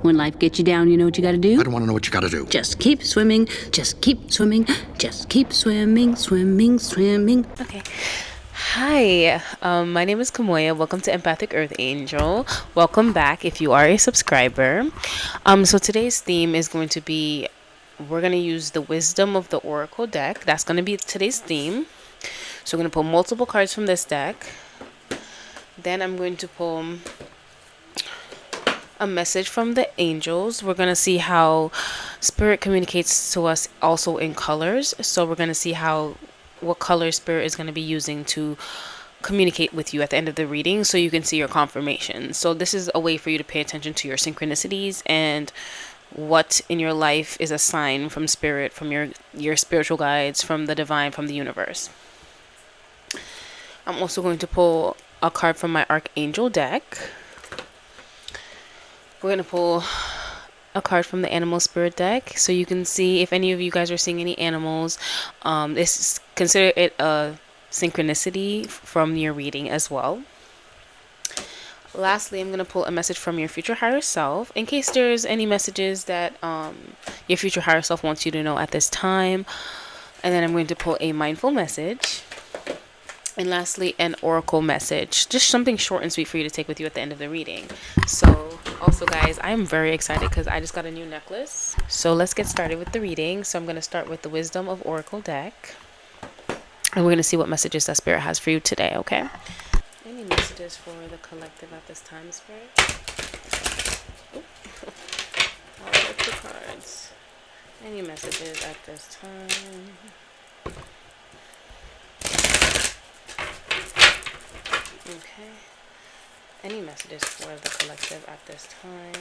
When life gets you down, you know what you gotta do? I don't want to know what you gotta do. Just keep swimming, just keep swimming, just keep swimming, swimming, swimming. Okay. Hi, my name is Kamoya. Welcome to Empathic Earth Angel. Welcome back if you are a subscriber. So today's theme is going to be, we're going to use the Wisdom of the Oracle deck. That's going to be today's theme. So we're going to pull multiple cards from this deck. Then I'm going to pull a message from the angels. We're going to see how spirit communicates to us also in colors. So we're going to see what color spirit is going to be using to communicate with you at the end of the reading, so you can see your confirmation. So this is a way for you to pay attention to your synchronicities and what in your life is a sign from spirit, from your spiritual guides, from the divine, from the universe. I'm also going to pull a card from my Archangel deck. We're going to pull a card from the Animal Spirit deck, so you can see if any of you guys are seeing any animals. Consider it a synchronicity from your reading as well. Lastly, I'm going to pull a message from your future higher self, in case there's any messages that your future higher self wants you to know at this time. And then I'm going to pull a mindful message. And lastly, an oracle message. Just something short and sweet for you to take with you at the end of the reading. So, also guys, I'm very excited because I just got a new necklace. So let's get started with the reading. So I'm going to start with the Wisdom of Oracle deck. And we're going to see what messages that Spirit has for you today, okay? Any messages for the collective at this time, Spirit? All the two cards. Any messages at this time? Okay. Any messages for the collective at this time?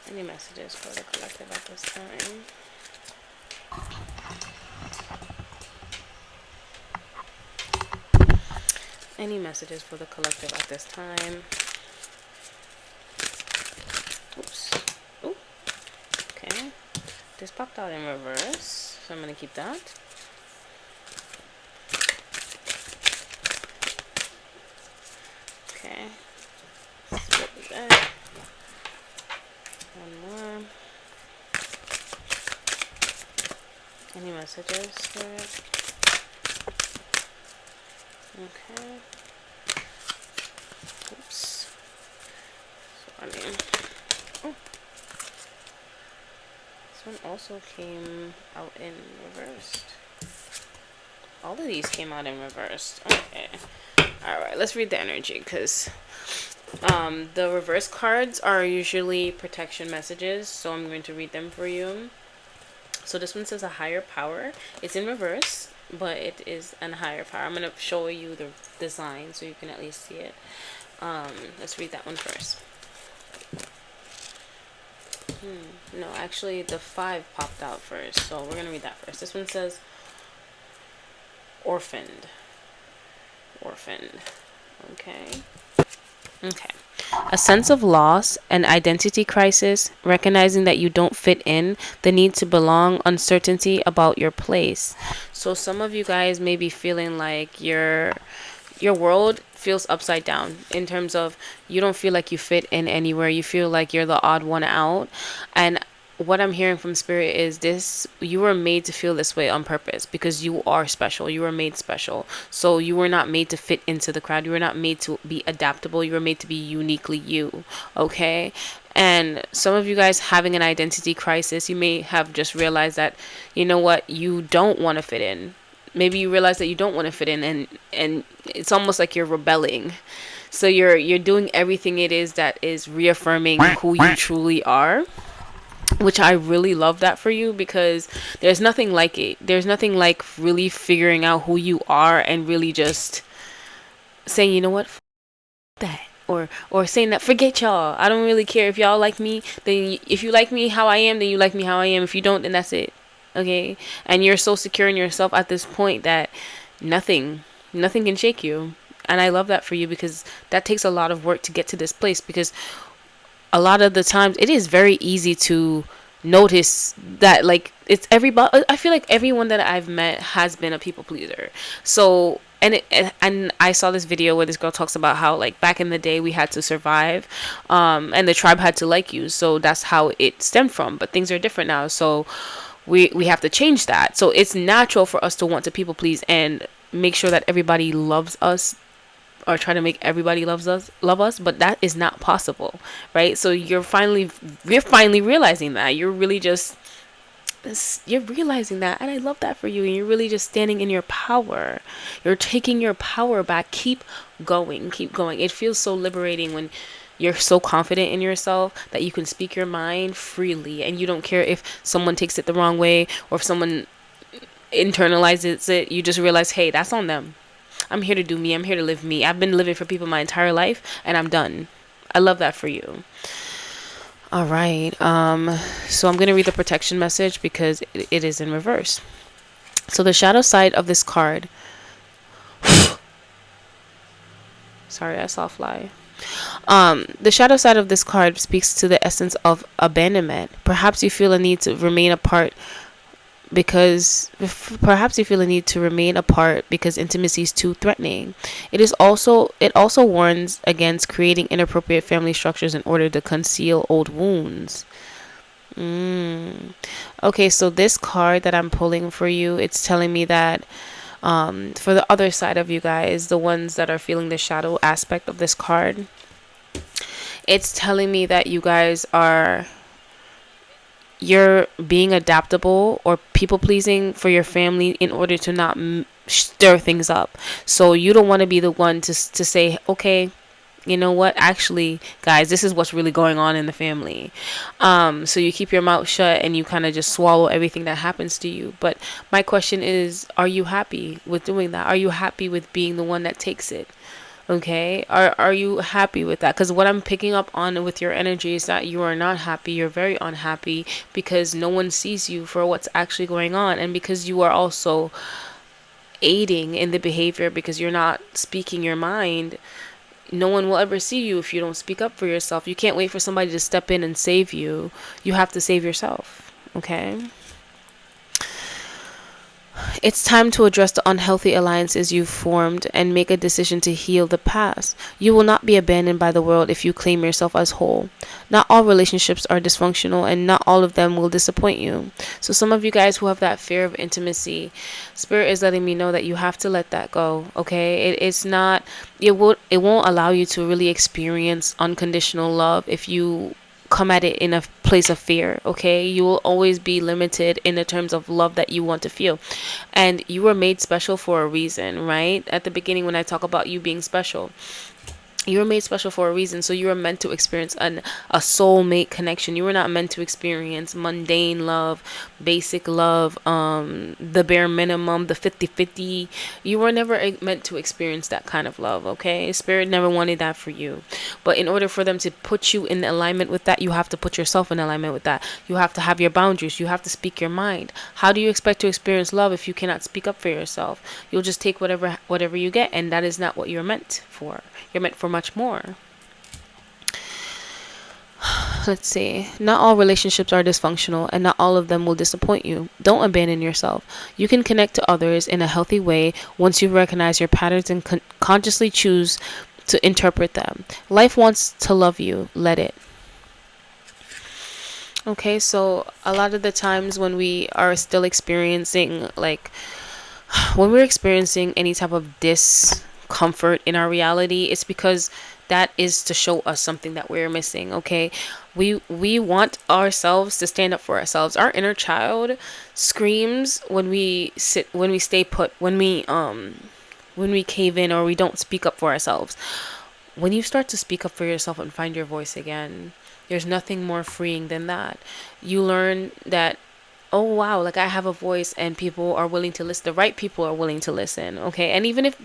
Any messages for the collective at this time? Any messages for the collective at this time? Oops. Ooh. Okay. This popped out in reverse, so I'm going to keep that. Okay. Split the deck. One more. Any messages for it? Okay. Oops. Sorry. Oh. This one also came out in reversed. All of these came out in reversed. Okay. Alright, let's read the energy, because the reverse cards are usually protection messages, so I'm going to read them for you. So this one says a higher power. It's in reverse, but it is a higher power. I'm going to show you the design so you can at least see it. Let's read that one first. No, actually the 5 popped out first, so we're going to read that first. This one says orphaned. Okay. A sense of loss, an identity crisis, recognizing that you don't fit in, the need to belong, uncertainty about your place. So some of you guys may be feeling like your world feels upside down, in terms of you don't feel like you fit in anywhere. You feel like you're the odd one out. And what I'm hearing from Spirit is this: you were made to feel this way on purpose, because you are special. You were made special. So you were not made to fit into the crowd. You were not made to be adaptable. You were made to be uniquely you. Okay? And some of you guys having an identity crisis, you may have just realized that, you know what, you don't want to fit in. Maybe you realize that you don't want to fit in, and it's almost like you're rebelling. So you're doing everything it is that is reaffirming who you truly are. Which I really love that for you, because there's nothing like it. There's nothing like really figuring out who you are and really just saying, you know what, that. Or saying that, forget y'all. I don't really care if y'all like me. Then if you like me how I am, then you like me how I am. If you don't, then that's it. Okay? And you're so secure in yourself at this point that nothing can shake you. And I love that for you, because that takes a lot of work to get to this place, because a lot of the times it is very easy to notice that, like, it's everybody. I feel like everyone that I've met has been a people pleaser. So and I saw this video where this girl talks about how, like, back in the day we had to survive, and the tribe had to like you, so that's how it stemmed from. But things are different now, so we have to change that. So it's natural for us to want to people please and make sure that everybody loves us, or try to make everybody love us, but that is not possible, right? So we're finally realizing that. You're realizing that, and I love that for you. And you're really just standing in your power. You're taking your power back. Keep going, keep going. It feels so liberating when you're so confident in yourself that you can speak your mind freely, and you don't care if someone takes it the wrong way, or if someone internalizes it. You just realize, hey, that's on them. I'm here to do me. I'm here to live me. I've been living for people my entire life, and I'm done. I love that for you. All right. So I'm going to read the protection message because it is in reverse. So the shadow side of this card. Sorry, I saw a fly. The shadow side of this card speaks to the essence of abandonment. Perhaps you feel a need to remain apart because intimacy is too threatening. It also warns against creating inappropriate family structures in order to conceal old wounds. Okay, so this card that I'm pulling for you, it's telling me that for the other side of you guys, the ones that are feeling the shadow aspect of this card, it's telling me that you guys you're being adaptable or people pleasing for your family in order to not stir things up. So you don't want to be the one to say, okay, you know what, actually, guys, this is what's really going on in the family. So you keep your mouth shut and you kind of just swallow everything that happens to you. But my question is, are you happy with doing that? Are you happy with being the one that takes it? Okay, are you happy with that? Because what I'm picking up on with your energy is that you are not happy. You're very unhappy because no one sees you for what's actually going on, and because you are also aiding in the behavior because you're not speaking your mind. No one will ever see you if you don't speak up for yourself. You can't wait for somebody to step in and save you. You have to save yourself. Okay? It's time to address the unhealthy alliances you've formed and make a decision to heal the past. You will not be abandoned by the world if you claim yourself as whole. Not all relationships are dysfunctional, and not all of them will disappoint you. So some of you guys who have that fear of intimacy, Spirit is letting me know that you have to let that go. Okay? It won't allow you to really experience unconditional love if you come at it in a place of fear. Okay, you will always be limited in the terms of love that you want to feel, and you were made special for a reason, right? At the beginning, when I talk about you being special, you were made special for a reason. So you were meant to experience a soulmate connection. You were not meant to experience mundane love, basic love, the bare minimum, the 50-50. You were never meant to experience that kind of love, okay? Spirit never wanted that for you. But in order for them to put you in alignment with that, you have to put yourself in alignment with that. You have to have your boundaries. You have to speak your mind. How do you expect to experience love if you cannot speak up for yourself? You'll just take whatever you get, and that is not what you're meant for. You're meant for much more. Let's see. Not all relationships are dysfunctional, and not all of them will disappoint you. Don't abandon yourself. You can connect to others in a healthy way once you recognize your patterns and consciously choose to interpret them. Life wants to love you. Let it. Okay, so a lot of the times when we are still experiencing, when we're experiencing any type of discomfort in our reality, it's because that is to show us something that we're missing. Okay, we want ourselves to stand up for ourselves. Our inner child screams when we stay put, when we cave in, or we don't speak up for ourselves. When you start to speak up for yourself and find your voice again, there's nothing more freeing than that. You learn that, oh wow, I have a voice, and people are willing to listen. The right people are willing to listen, okay? And even if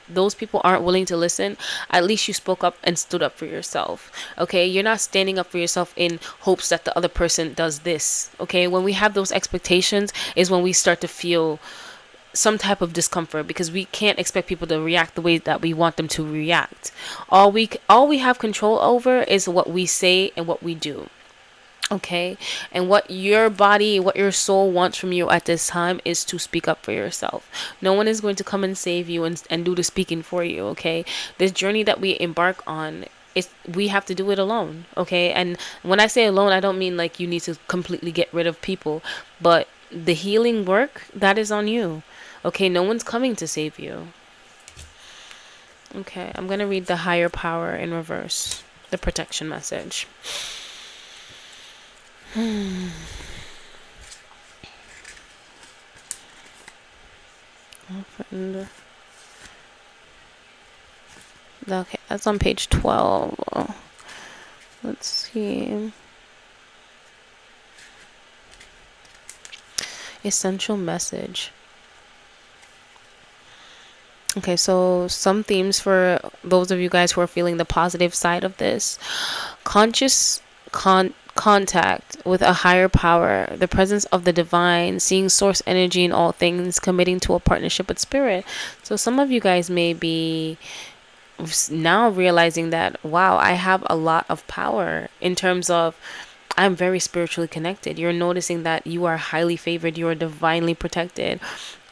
those people aren't willing to listen, at least you spoke up and stood up for yourself, okay? You're not standing up for yourself in hopes that the other person does this, okay? When we have those expectations is when we start to feel some type of discomfort, because we can't expect people to react the way that we want them to react. All we have control over is what we say and what we do. Okay, and what your body, what your soul wants from you at this time is to speak up for yourself. No one is going to come and save you and do the speaking for you. Okay, this journey that we embark on, we have to do it alone. Okay, and when I say alone, I don't mean like you need to completely get rid of people, but the healing work, that is on you. Okay, no one's coming to save you. Okay, I'm gonna read the higher power in reverse, the protection message. And okay, that's on page 12. Let's see. Essential message. Okay, so some themes for those of you guys who are feeling the positive side of this. Conscious contact with a higher power, the presence of the divine, seeing source energy in all things, committing to a partnership with spirit. So some of you guys may be now realizing that, wow, I have a lot of power in terms of I'm very spiritually connected. You're noticing that you are highly favored, you are divinely protected,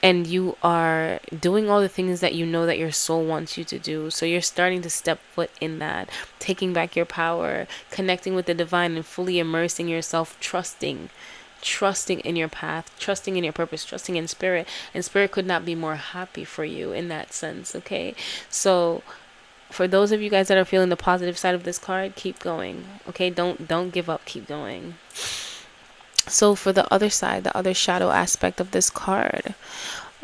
and you are doing all the things that you know that your soul wants you to do. So you're starting to step foot in that, taking back your power, connecting with the divine, and fully immersing yourself, trusting in your path, trusting in your purpose, trusting in spirit. And spirit could not be more happy for you in that sense. Okay, so for those of you guys that are feeling the positive side of this card, keep going. Okay, don't give up, keep going. So for the other side, the other shadow aspect of this card,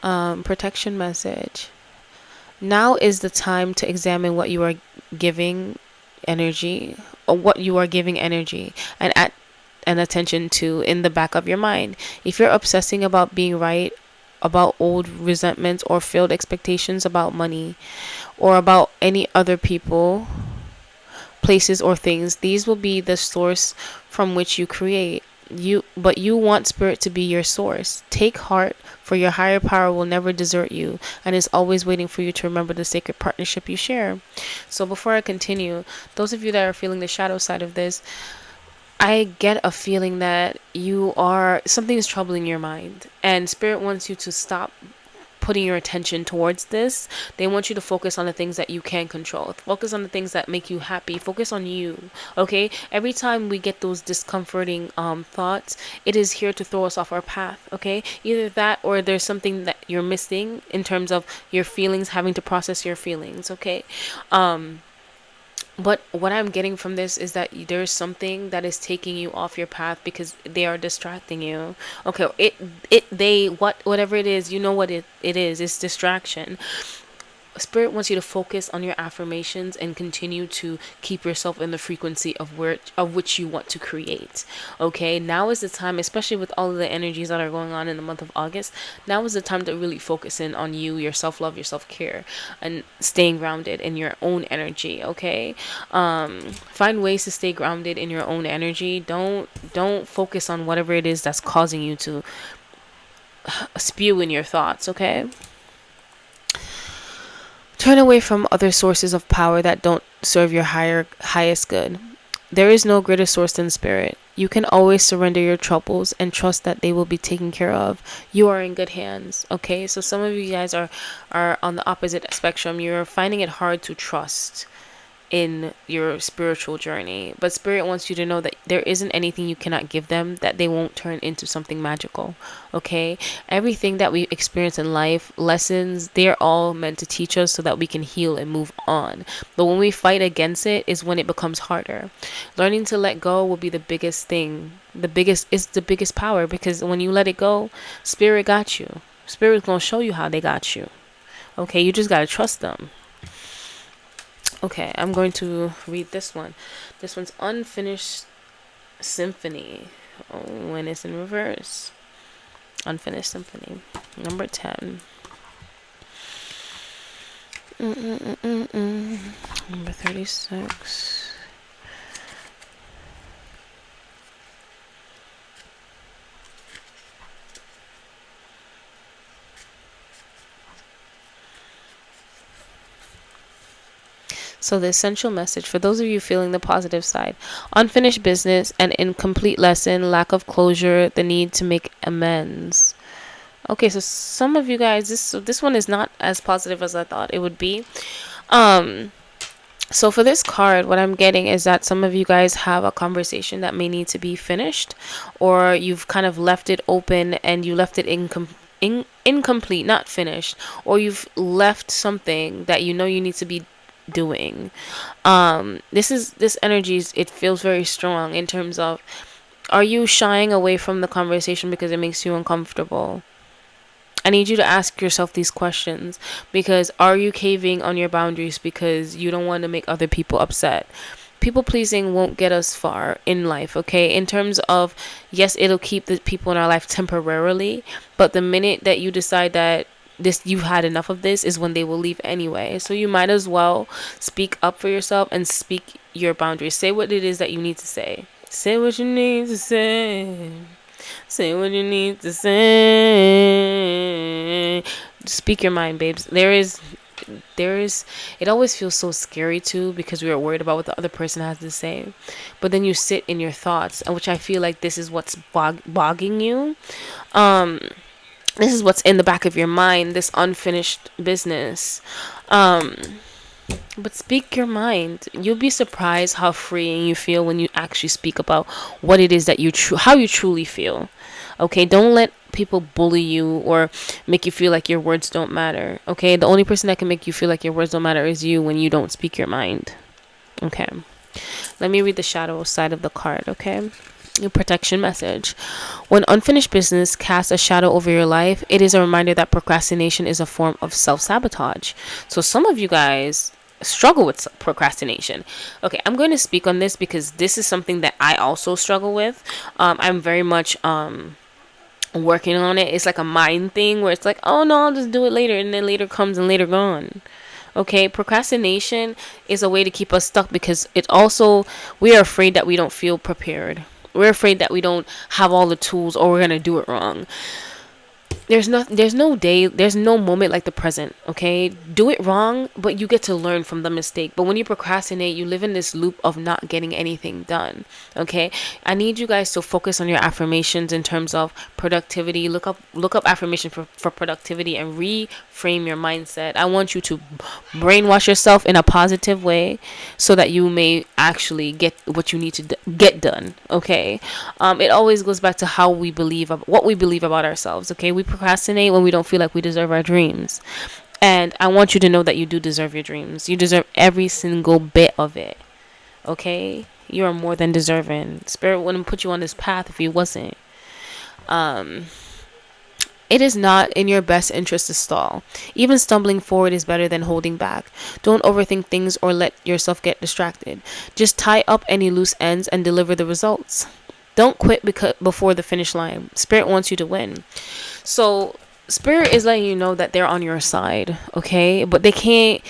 protection message. Now is the time to examine what you are giving energy, or what you are giving energy and attention to in the back of your mind. If you're obsessing about being right, about old resentments or failed expectations about money, or about any other people, places, or things, these will be the source from which you create. But you want spirit to be your source. Take heart, for your higher power will never desert you and is always waiting for you to remember the sacred partnership you share. So before I continue, those of you that are feeling the shadow side of this, I get a feeling that something is troubling your mind, and spirit wants you to stop putting your attention towards this. They want you to focus on the things that you can control. Focus on the things that make you happy. Focus on you. Okay? Every time we get those discomforting thoughts, it is here to throw us off our path. Okay? Either that, or there's something that you're missing in terms of your feelings, having to process your feelings. Okay? But what I'm getting from this is that there's something that is taking you off your path because they are distracting you. Okay, whatever it is, you know what it is. It's distraction. Spirit wants you to focus on your affirmations and continue to keep yourself in the frequency of which you want to create. Okay, now is the time, especially with all of the energies that are going on in the month of August. Now is the time to really focus in on you, your self-love, your self-care, and staying grounded in your own energy. Okay, find ways to stay grounded in your own energy. Don't focus on whatever it is that's causing you to spew in your thoughts. Okay. Turn away from other sources of power that don't serve your highest good. There is no greater source than spirit. You can always surrender your troubles and trust that they will be taken care of. You are in good hands. Okay, so some of you guys are on the opposite spectrum. You're finding it hard to trust in your spiritual journey, but spirit wants you to know that there isn't anything you cannot give them that they won't turn into something magical. Okay, everything that we experience in life, lessons, they're all meant to teach us so that we can heal and move on. But when we fight against it is when it becomes harder. Learning to let go will be the biggest thing. The biggest power, because when you let it go, spirit got you. Spirit's gonna show you how they got you. Okay, you just gotta trust them. Okay, I'm going to read this one. This one's Unfinished Symphony. Oh, when it's in reverse. Unfinished Symphony. Number 10. Number 36. So the essential message for those of you feeling the positive side: unfinished business, an incomplete lesson, lack of closure, the need to make amends. Okay, so some of you guys, this one is not as positive as I thought it would be. Um, so for this card, what I'm getting is that some of you guys have a conversation that may need to be finished, or you've kind of left it open and you left it incomplete, not finished, or you've left something that you know you need to be doing. This energy it feels very strong in terms of, are you shying away from the conversation because it makes you uncomfortable? I need you to ask yourself these questions, because are you caving on your boundaries because you don't want to make other people upset? People pleasing won't get us far in life, okay? In terms of, yes, it'll keep the people in our life temporarily, but the minute that you decide that you've had enough of this is when they will leave anyway. So you might as well speak up for yourself and speak your boundaries. Say what it is that you need to say. Say what you need to say. Say what you need to say. Speak your mind, babes. There is it always feels so scary too, because we are worried about what the other person has to say, but then you sit in your thoughts, which I feel like this is what's bogging you. This is what's in the back of your mind, this unfinished business. But speak your mind. You'll be surprised how freeing you feel when you actually speak about what it is that how you truly feel. Okay, don't let people bully you or make you feel like your words don't matter. Okay, the only person that can make you feel like your words don't matter is you when you don't speak your mind. Okay, let me read the shadow side of the card. Okay, your protection message: when unfinished business casts a shadow over your life, it is a reminder that procrastination is a form of self-sabotage. So some of you guys struggle with procrastination. Okay, I'm going to speak on this because this is something that I also struggle with. I'm very much working on it. It's like a mind thing where it's like, oh no, I'll just do it later, and then later comes and later gone. Okay, procrastination is a way to keep us stuck, because we are afraid that we don't feel prepared. We're afraid that we don't have all the tools, or we're gonna do it wrong. There's no moment like the present. Okay, do it wrong, but you get to learn from the mistake. But when you procrastinate, you live in this loop of not getting anything done. Okay, I need you guys to focus on your affirmations in terms of productivity. Look up affirmation for productivity and reframe your mindset. I want you to brainwash yourself in a positive way so that you may actually get what you need to get done. Okay, it always goes back to how we believe what we believe about ourselves. Okay, we procrastinate when we don't feel like we deserve our dreams, and I want you to know that you do deserve your dreams. You deserve every single bit of it. Okay, you are more than deserving. Spirit wouldn't put you on this path if he wasn't. It is not in your best interest to stall. Even stumbling forward is better than holding back. Don't overthink things or let yourself get distracted. Just tie up any loose ends and deliver the results. Don't quit before the finish line. Spirit wants you to win. So Spirit is letting you know that they're on your side, okay? But they can't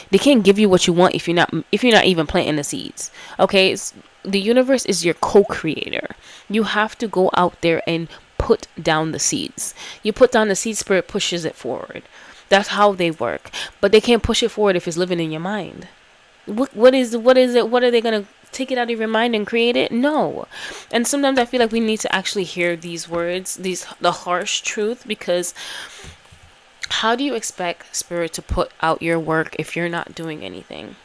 give you what you want if you're not even planting the seeds. Okay? The universe is your co-creator. You have to go out there and put down the seeds. You put down the seed, Spirit pushes it forward. That's how they work. But they can't push it forward if it's living in your mind. What is it? What are they gonna take it out of your mind and create it? No. And sometimes I feel like we need to actually hear these words, the harsh truth, because how do you expect Spirit to put out your work if you're not doing anything?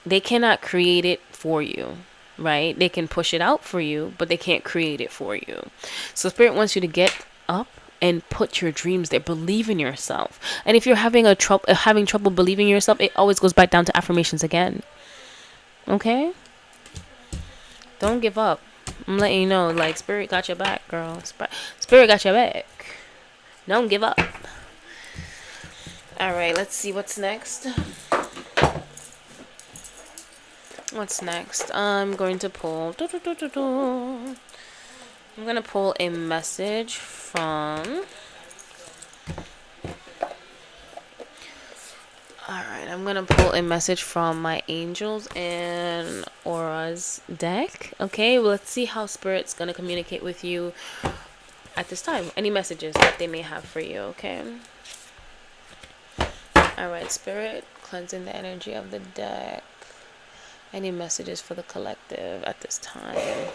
They cannot create it for you, right? They can push it out for you, but they can't create it for you. So Spirit wants you to get up and put your dreams there. Believe in yourself. And if you're having trouble believing in yourself, it always goes back down to affirmations again. Okay? Don't give up. I'm letting you know, like, Spirit got your back, girl. Spirit got your back. Don't give up. Alright, let's see what's next. What's next? I'm going to pull... I'm going to pull a message from... Alright, I'm going to pull a message from my Angels and Auras deck. Okay, well, let's see how Spirit's going to communicate with you at this time. Any messages that they may have for you, okay? Alright, Spirit, cleansing the energy of the deck. Any messages for the collective at this time?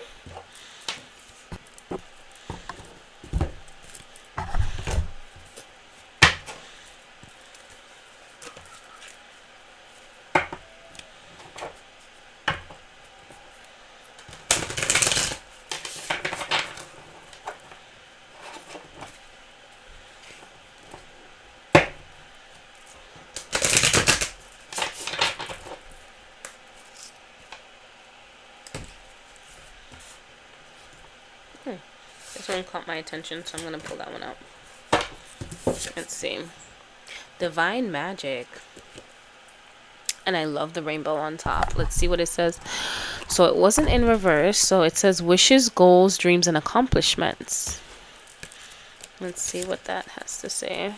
This one caught my attention, so I'm going to pull that one out. Let's see. Divine Magic. And I love the rainbow on top. Let's see what it says. So it wasn't in reverse. So it says wishes, goals, dreams, and accomplishments. Let's see what that has to say.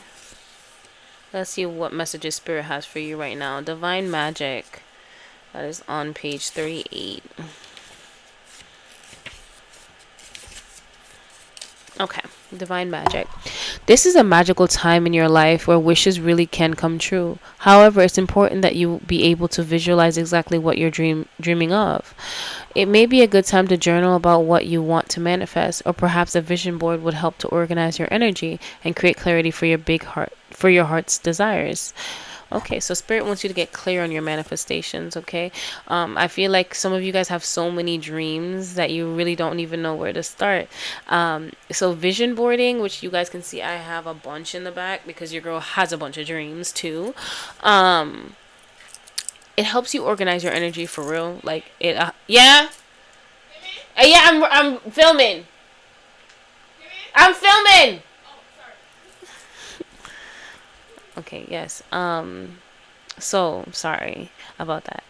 Let's see what messages Spirit has for you right now. Divine Magic. That is on page 38. Okay, Divine Magic. This is a magical time in your life where wishes really can come true. However, it's important that you be able to visualize exactly what you're dreaming of. It may be a good time to journal about what you want to manifest, or perhaps a vision board would help to organize your energy and create clarity for your heart's desires. Okay, so Spirit wants you to get clear on your manifestations, okay? I feel like some of you guys have so many dreams that you really don't even know where to start. So vision boarding, which you guys can see I have a bunch in the back because your girl has a bunch of dreams too. It helps you organize your energy for real. Like it, yeah? Yeah, I'm filming. I'm filming! Okay, yes. So sorry about that.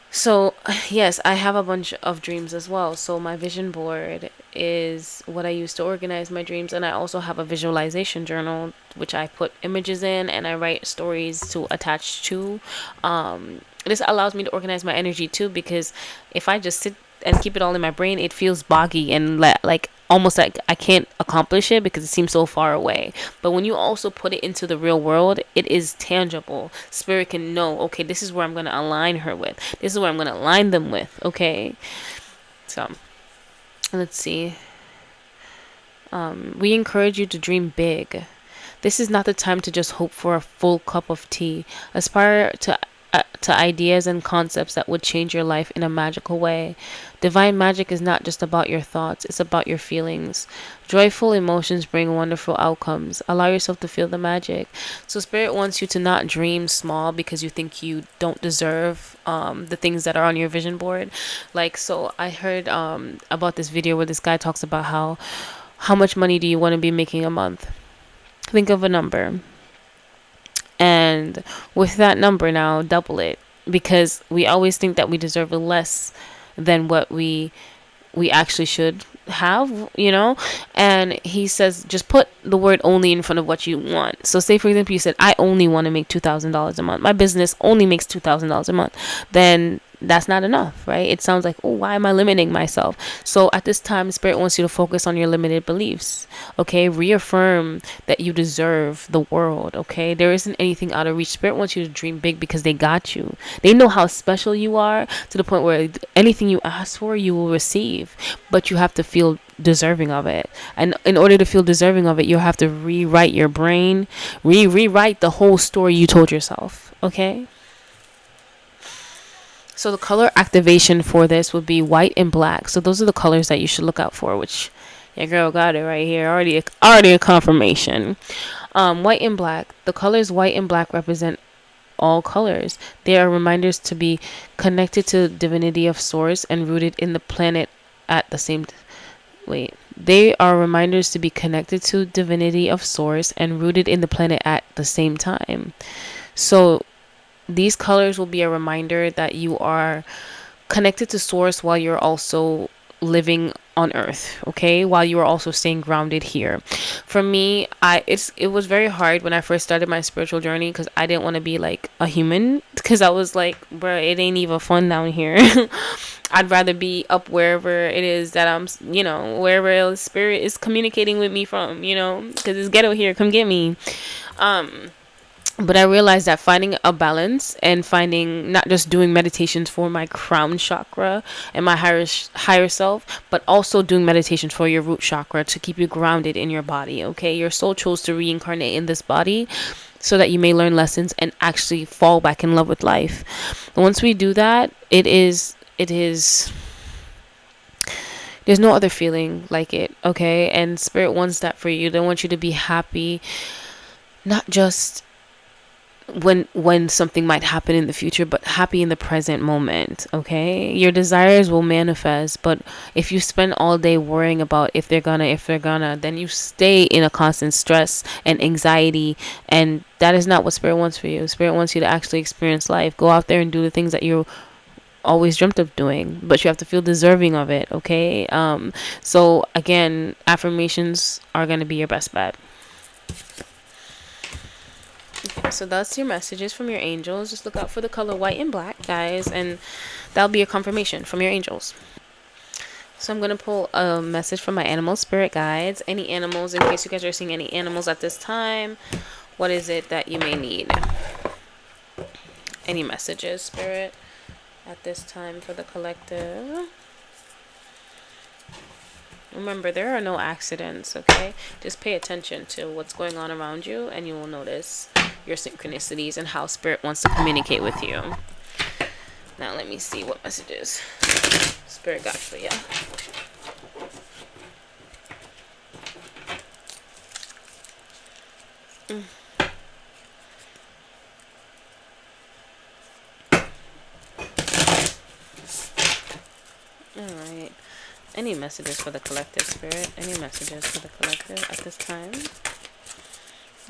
So yes, I have a bunch of dreams as well. So my vision board is what I use to organize my dreams, and I also have a visualization journal which I put images in and I write stories to attach to. This allows me to organize my energy too, because if I just sit and keep it all in my brain, it feels boggy and like almost like I can't accomplish it because it seems so far away. But when you also put it into the real world, it is tangible. Spirit can know, okay, this is where I'm going to align her with. This is where I'm going to align them with, okay? So, let's see. We encourage you to dream big. This is not the time to just hope for a full cup of tea. Aspire to ideas and concepts that would change your life in a magical way. Divine magic is not just about your thoughts, it's about your feelings. Joyful emotions bring wonderful outcomes. Allow yourself to feel the magic. So Spirit wants you to not dream small because you think you don't deserve the things that are on your vision board. Like, so I heard about this video where this guy talks about how much money do you want to be making a month? Think of a number. And with that number now, double it, because we always think that we deserve less than what we actually should have, you know. And he says just put the word only in front of what you want. So say for example you said I only want to make $2,000 a month, my business only makes $2,000 a month, then that's not enough, right? It sounds like, oh, why am I limiting myself? So at this time, Spirit wants you to focus on your limited beliefs, okay? Reaffirm that you deserve the world, okay? There isn't anything out of reach. Spirit wants you to dream big because they got you. They know how special you are, to the point where anything you ask for, you will receive. But you have to feel deserving of it. And in order to feel deserving of it, you have to rewrite your brain, rewrite the whole story you told yourself, okay? So the color activation for this would be white and black. So those are the colors that you should look out for, which your girl got it right here. Already a confirmation. White and black. The colors white and black represent all colors. They are reminders to be connected to divinity of source and rooted in the planet at the same They are reminders to be connected to divinity of source and rooted in the planet at the same time. So these colors will be a reminder that you are connected to source while you're also living on earth, okay, while you are also staying grounded here. For me, it was very hard when I first started my spiritual journey, because I didn't want to be like a human, because I was like, bruh, it ain't even fun down here. I'd rather be up wherever it is that I'm, wherever else Spirit is communicating with me from, because it's ghetto here, come get me. But I realized that finding a balance and finding not just doing meditations for my crown chakra and my higher self, but also doing meditations for your root chakra to keep you grounded in your body. Okay, your soul chose to reincarnate in this body so that you may learn lessons and actually fall back in love with life. Once we do that, it is there's no other feeling like it. Okay, and spirit wants that for you. They want you to be happy, not just when something might happen in the future, but happy in the present moment. Okay, your desires will manifest, but if you spend all day worrying about if they're gonna, then you stay in a constant stress and anxiety, and that is not what spirit wants for you. Spirit wants you to actually experience life, go out there and do the things that you always dreamt of doing, but you have to feel deserving of it. Okay, so again, affirmations are going to be your best bet. So that's your messages from your angels. Just look out for the color white and black, guys, and that'll be your confirmation from your angels. So I'm going to pull a message from my animal spirit guides. Any animals, in case you guys are seeing any animals at this time, what is it that you may need? Any messages, spirit, at this time for the collective? Remember, there are no accidents, okay? Just pay attention to what's going on around you, and you will notice your synchronicities and how spirit wants to communicate with you. Now, let me see what messages spirit got for you. Alright. Any messages for the collective, spirit? Any messages for the collective at this time?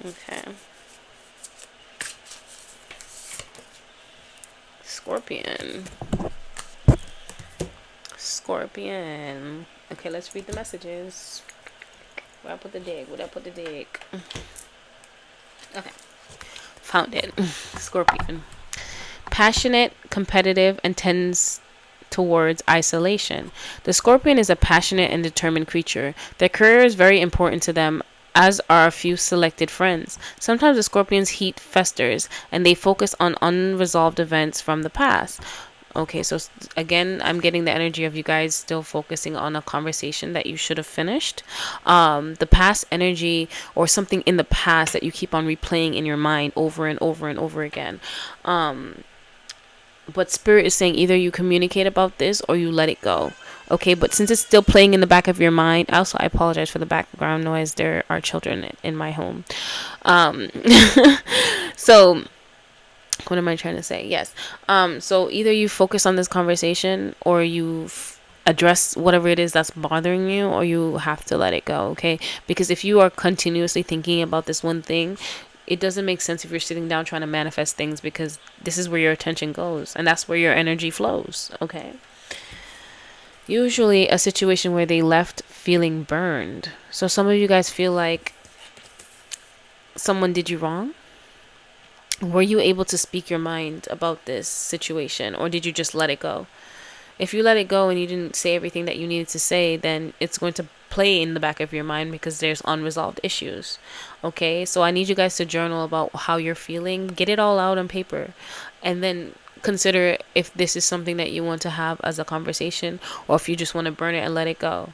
Okay. Scorpion. Scorpion. Okay, let's read the messages. Where I put the dig? Where I put the dig? Okay. Found it. Scorpion. Passionate, competitive, and tends towards isolation. The scorpion is a passionate and determined creature. Their career is very important to them, as are a few selected friends. Sometimes the scorpion's heat festers, and they focus on unresolved events from the past. Okay, so again, I'm getting the energy of you guys still focusing on a conversation that you should have finished. The past energy or something in the past that you keep on replaying in your mind over and over and over again. But spirit is saying either you communicate about this or you let it go. Okay, but since it's still playing in the back of your mind, also I apologize for the background noise. There are children in my home. So what am I trying to say? Yes. So either you focus on this conversation or you address whatever it is that's bothering you, or you have to let it go. Okay, because if you are continuously thinking about this one thing, it doesn't make sense if you're sitting down trying to manifest things, because this is where your attention goes and that's where your energy flows. Okay, usually a situation where they left feeling burned. So some of you guys feel like someone did you wrong. Were you able to speak your mind about this situation, or did you just let it go? If you let it go and you didn't say everything that you needed to say, then it's going to play in the back of your mind because there's unresolved issues. Okay, so I need you guys to journal about how you're feeling. Get it all out on paper, and then consider if this is something that you want to have as a conversation, or if you just want to burn it and let it go.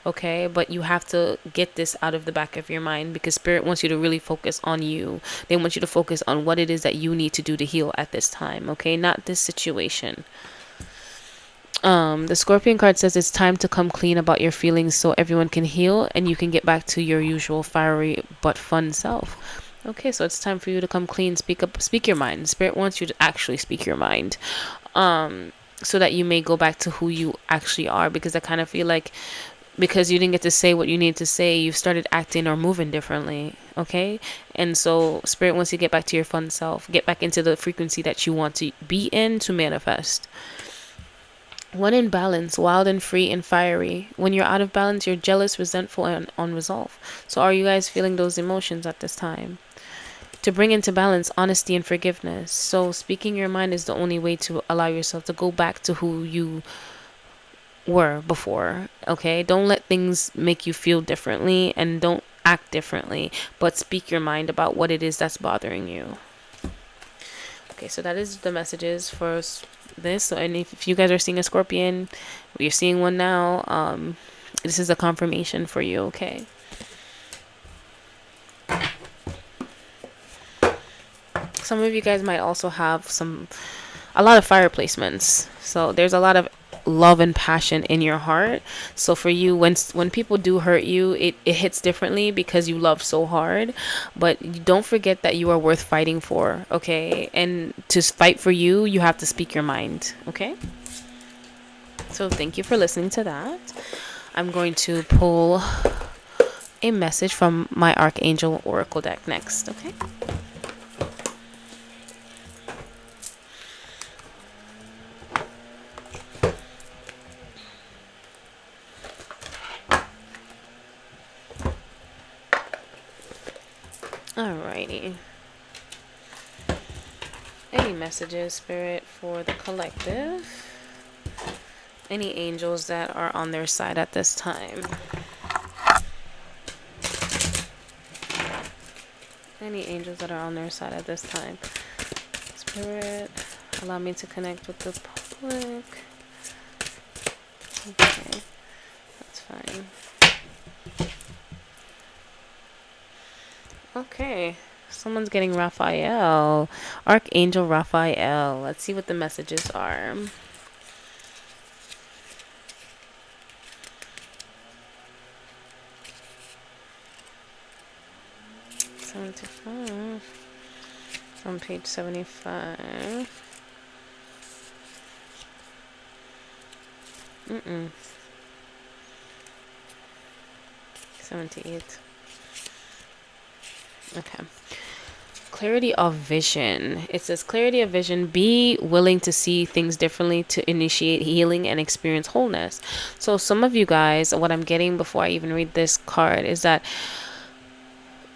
Okay, but you have to get this out of the back of your mind, because spirit wants you to really focus on you. They want you to focus on what it is that you need to do to heal at this time. Okay, not this situation. The Scorpion card says it's time to come clean about your feelings so everyone can heal and you can get back to your usual fiery but fun self. Okay, so it's time for you to come clean, speak up, speak your mind. Spirit wants you to actually speak your mind, so that you may go back to who you actually are, because I kind of feel like because you didn't get to say what you need to say, you've started acting or moving differently. Okay, and so spirit wants you to get back to your fun self, get back into the frequency that you want to be in to manifest. When in balance, wild and free and fiery. When you're out of balance, you're jealous, resentful, and unresolved. So are you guys feeling those emotions at this time? To bring into balance, honesty and forgiveness. So speaking your mind is the only way to allow yourself to go back to who you were before. Okay, don't let things make you feel differently, and don't act differently, but speak your mind about what it is that's bothering you. Okay, so that is the messages for this. So, and if you guys are seeing a scorpion, or you're seeing one now, this is a confirmation for you. Okay. Some of you guys might also have a lot of fire placements. So there's a lot of love and passion in your heart. So for you, when people do hurt you, it hits differently because you love so hard. But don't forget that you are worth fighting for. Okay, and to fight for you, you have to speak your mind. Okay. So thank you for listening to that. I'm going to pull a message from my Archangel Oracle deck next. Okay. Alrighty. Any messages, Spirit, for the collective? Any angels that are on their side at this time? Any angels that are on their side at this time? Spirit, allow me to connect with the public. Okay, that's fine. Okay, someone's getting Raphael. Archangel Raphael. Let's see what the messages are. On page 75. 78. Okay. Clarity of vision. It says clarity of vision. Be willing to see things differently to initiate healing and experience wholeness. So some of you guys, what I'm getting before I even read this card is that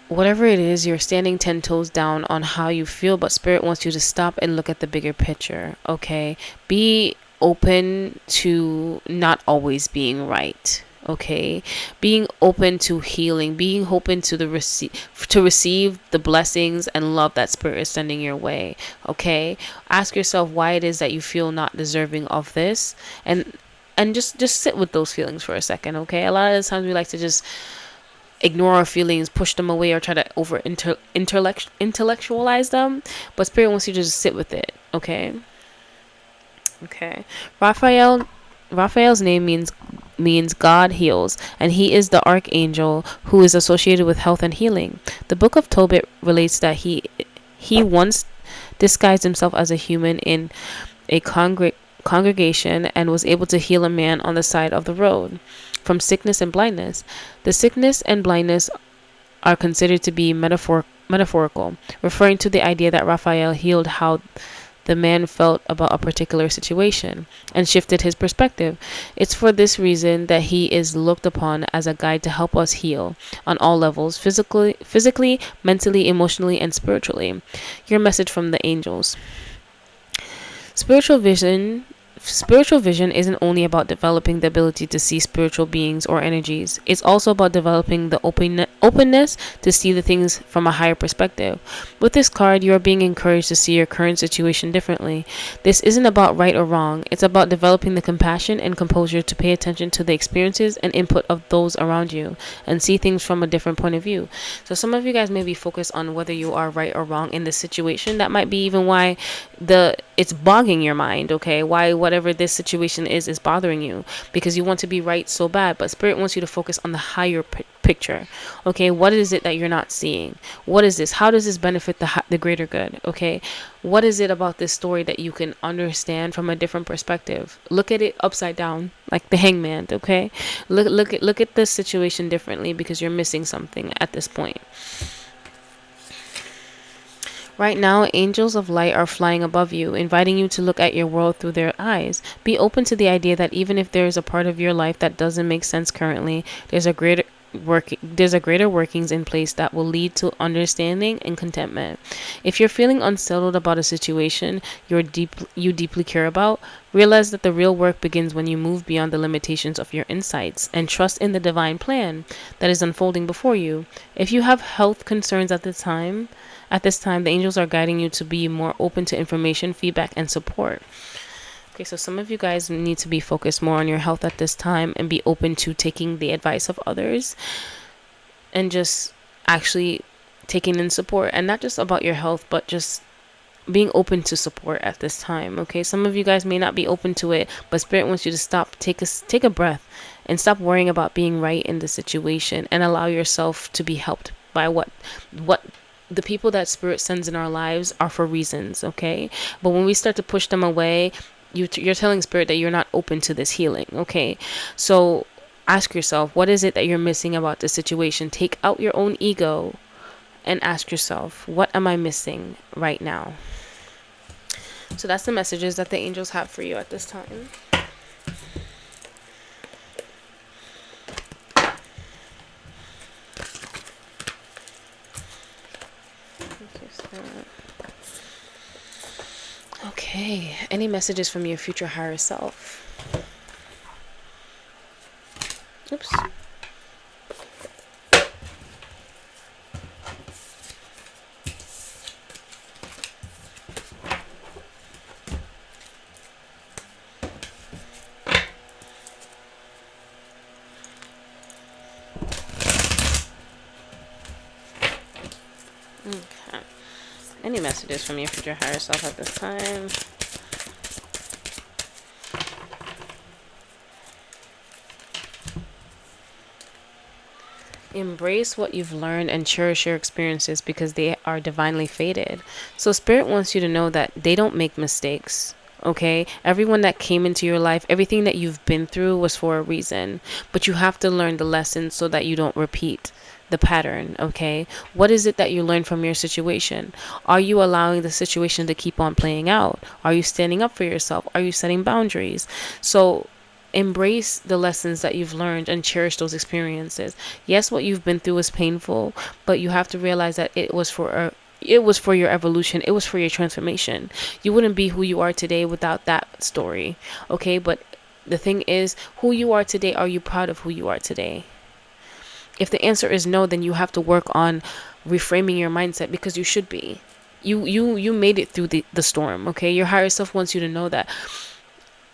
whatever it is, you're standing 10 toes down on how you feel, but Spirit wants you to stop and look at the bigger picture. Okay. Be open to not always being right. Okay, being open to healing, being open to receive the blessings and love that Spirit is sending your way. Okay, ask yourself why it is that you feel not deserving of this, and just sit with those feelings for a second. Okay, a lot of the times we like to just ignore our feelings, push them away, or try to intellectualize them, but Spirit wants you to just sit with it. Okay. Raphael's name means God heals, and he is the archangel who is associated with health and healing. The book of Tobit relates that he once disguised himself as a human in a congregation and was able to heal a man on the side of the road from sickness and blindness. The sickness and blindness are considered to be metaphorical, referring to the idea that Raphael healed how the man felt about a particular situation and shifted his perspective. It's for this reason that he is looked upon as a guide to help us heal on all levels, physically, mentally, emotionally, and spiritually. Your message from the angels. Spiritual vision isn't only about developing the ability to see spiritual beings or energies. It's also about developing the openness to see the things from a higher perspective. With this card, you are being encouraged to see your current situation differently. This isn't about right or wrong. It's about developing the compassion and composure to pay attention to the experiences and input of those around you and see things from a different point of view. So some of you guys may be focused on whether you are right or wrong in this situation. That might be even why it's bogging your mind. Okay, why whatever this situation is bothering you, because you want to be right so bad, but Spirit wants you to focus on the higher picture. Okay, what is it that you're not seeing? What is this? How does this benefit the greater good? Okay, what is it about this story that you can understand from a different perspective? Look at it upside down, like the hangman. Okay, look at this situation differently, because you're missing something at this point. Right now, angels of light are flying above you, inviting you to look at your world through their eyes. Be open to the idea that even if there is a part of your life that doesn't make sense currently, there's a greater workings in place that will lead to understanding and contentment. If you're feeling unsettled about a situation you deeply care about, realize that the real work begins when you move beyond the limitations of your insights and trust in the divine plan that is unfolding before you. If you have health concerns at the time, At this time, the angels are guiding you to be more open to information, feedback, and support. Okay, so some of you guys need to be focused more on your health at this time and be open to taking the advice of others and just actually taking in support, and not just about your health, but just being open to support at this time. Okay, some of you guys may not be open to it, but spirit wants you to stop, take a breath, and stop worrying about being right in the situation, and allow yourself to be helped by what the people that spirit sends in our lives are for reasons. Okay, but when we start to push them away, you're telling spirit that you're not open to this healing. Okay, so ask yourself, what is it that you're missing about this situation? Take out your own ego and ask yourself, what am I missing right now? So that's the messages that the angels have for you at this time. Okay, any messages from your future higher self? Oops. Okay. Any messages from your future higher self at this time? Embrace what you've learned and cherish your experiences because they are divinely fated. So spirit wants you to know that they don't make mistakes. Okay, everyone that came into your life, everything that you've been through was for a reason, but you have to learn the lesson so that you don't repeat the pattern. Okay, what is it that you learned from your situation? Are you allowing the situation to keep on playing out? Are you standing up for yourself? Are you setting boundaries? So embrace the lessons that you've learned and cherish those experiences. Yes, what you've been through is painful, but you have to realize that it was for your evolution. It was for your transformation. You wouldn't be who you are today without that story. Okay, but the thing is, who you are today, are you proud of who you are today? If the answer is no, then you have to work on reframing your mindset, because you should be. You made it through the storm. Okay, your higher self wants you to know that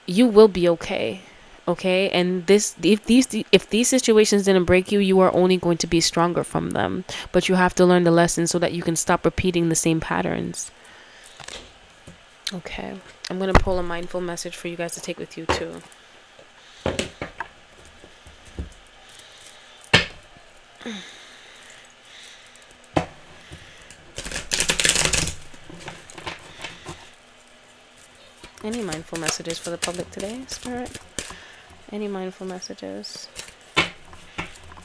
you will be okay. Okay, and if these situations didn't break you, you are only going to be stronger from them. But you have to learn the lesson so that you can stop repeating the same patterns. Okay, I'm gonna pull a mindful message for you guys to take with you too. Any mindful messages for the public today, Spirit? Any mindful messages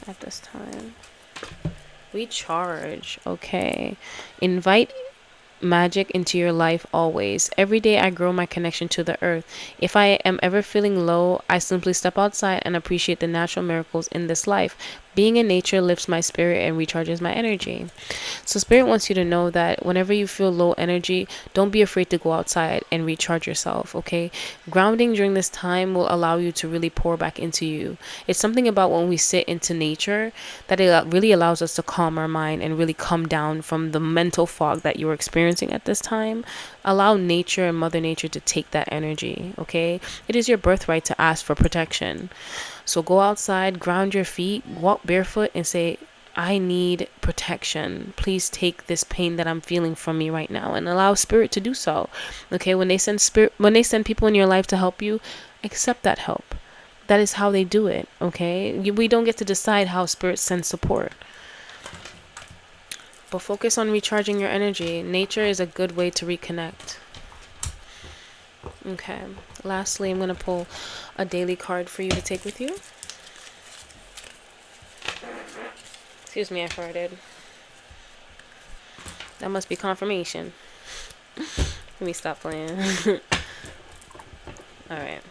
at this time? Recharge. Okay. Invite magic into your life always. Every day I grow my connection to the earth. If I am ever feeling low, I simply step outside and appreciate the natural miracles in this life. Being in nature lifts my spirit and recharges my energy. So spirit wants you to know that whenever you feel low energy, don't be afraid to go outside and recharge yourself. Okay, grounding during this time will allow you to really pour back into you. It's something about when we sit into nature that it really allows us to calm our mind and really come down from the mental fog that you're experiencing at this time. Allow nature and Mother Nature to take that energy. Okay, it is your birthright to ask for protection. So go outside, ground your feet, walk barefoot, and say, I need protection. Please take this pain that I'm feeling from me right now, and allow spirit to do so. Okay, when they send people in your life to help you, accept that help. That is how they do it. Okay, we don't get to decide how spirit sends support. But focus on recharging your energy. Nature is a good way to reconnect. Okay, lastly, I'm going to pull a daily card for you to take with you. Excuse me, I farted. That must be confirmation. Let me stop playing. Alright.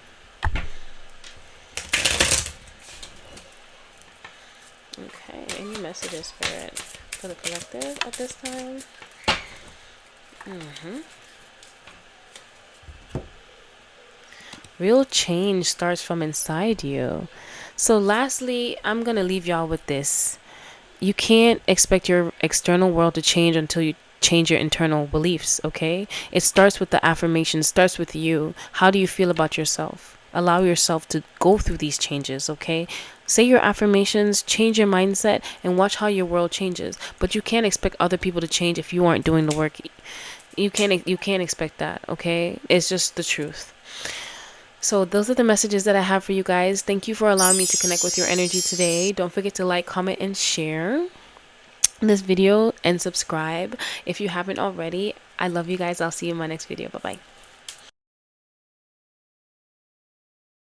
Okay, any messages, Spirit, for the collective at this time? Real change starts from inside you. So lastly, I'm going to leave y'all with this. You can't expect your external world to change until you change your internal beliefs, okay? It starts with the affirmation, starts with you. How do you feel about yourself? Allow yourself to go through these changes, okay? Say your affirmations, change your mindset, and watch how your world changes. But you can't expect other people to change if you aren't doing the work. You can't expect that, okay? It's just the truth. So those are the messages that I have for you guys. Thank you for allowing me to connect with your energy today. Don't forget to like, comment, and share this video and subscribe if you haven't already. I love you guys. I'll see you in my next video. Bye bye.